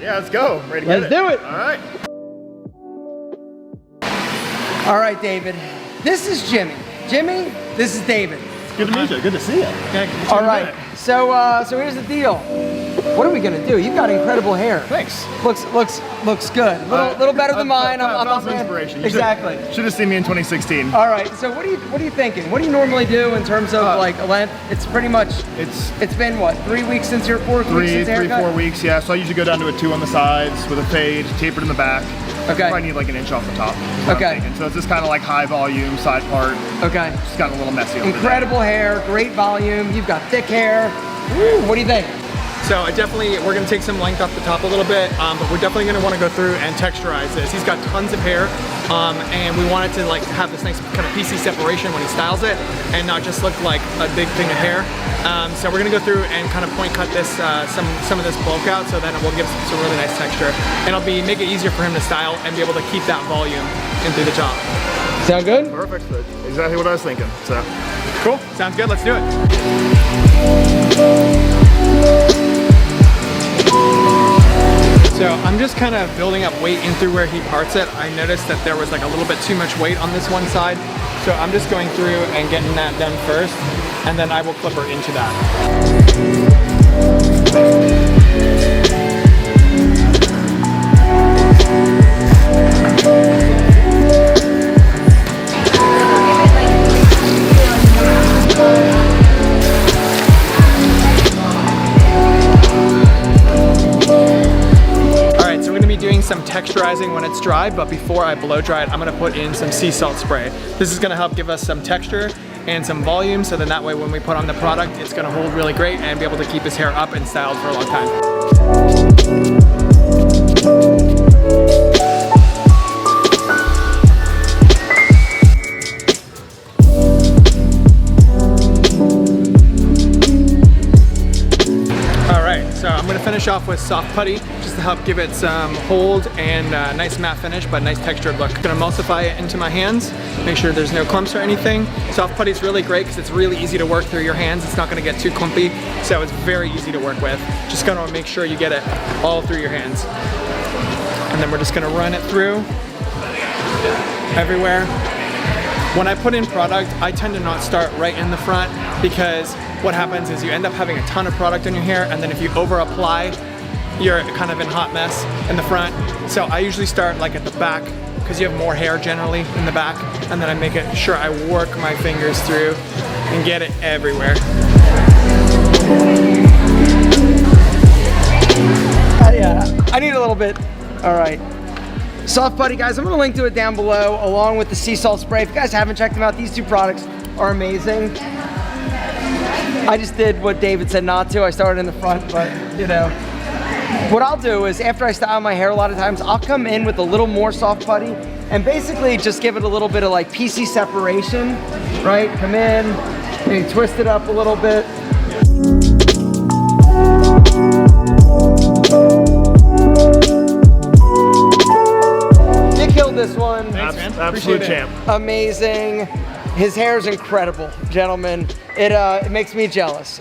Yeah, let's go. Ready to get it. Let's do it. All right. All right, David. This is Jimmy. Jimmy, this is David. Good to meet you. Good to see you. All right. So here's the deal. What are we gonna do? You've got incredible hair. Thanks. Looks good. Little better than mine. I'm some inspiration. Exactly. Should have seen me in 2016. All right. So what are you thinking? What do you normally do in terms of like a length? It's pretty much. It's been what, 3 weeks since your 4 weeks since haircut? 4 weeks. Yeah. So I usually go down to a 2 on the sides with a fade, tapered in the back. Okay. Probably need like an inch off the top. Okay. So it's just kind of like high volume side part. Okay. Just got a little messy. Incredible hair, great volume. You've got thick hair. Woo, what do you think? So we're gonna take some length off the top a little bit, but we're definitely gonna wanna go through and texturize this. He's got tons of hair, and we want it to like have this nice kind of PC separation when he styles it, and not just look like a big thing of hair. So we're gonna go through and kind of point cut this, some of this bulk out, so then it will give some really nice texture. And it'll make it easier for him to style and be able to keep that volume in through the top. Sound good? Perfect. That's exactly what I was thinking. So cool, sounds good, let's do it. So I'm just kind of building up weight in through where he parts it. I noticed that there was like a little bit too much weight on this one side. So I'm just going through and getting that done first, and then I will clipper into that. Some texturizing when it's dry, but before I blow dry it, I'm gonna put in some sea salt spray. This is gonna help give us some texture and some volume, so then that way when we put on the product, it's gonna hold really great and be able to keep his hair up and styled for a long time. Finish off with soft putty just to help give it some hold and nice matte finish, but nice textured look. I'm gonna emulsify it into my hands, make sure there's no clumps or anything. Soft putty is really great because it's really easy to work through your hands. It's not gonna get too clumpy, so it's very easy to work with. Just gonna make sure you get it all through your hands. And then we're just gonna run it through everywhere. When I put in product, I tend to not start right in the front, because what happens is you end up having a ton of product in your hair, and then if you over apply, you're kind of in a hot mess in the front. So I usually start like at the back, because you have more hair generally in the back, and then I make it sure I work my fingers through and get it everywhere. Yeah, I need a little bit. All right. Soft putty, guys, I'm gonna link to it down below along with the sea salt spray. If you guys haven't checked them out, these two products are amazing. I just did what David said not to. I started in the front, but you know. What I'll do is after I style my hair a lot of times, I'll come in with a little more soft putty and basically just give it a little bit of like PC separation, right? Come in, maybe twist it up a little bit. You killed this one. Thanks, man. Absolute champ. Amazing. His hair is incredible, gentlemen. It makes me jealous.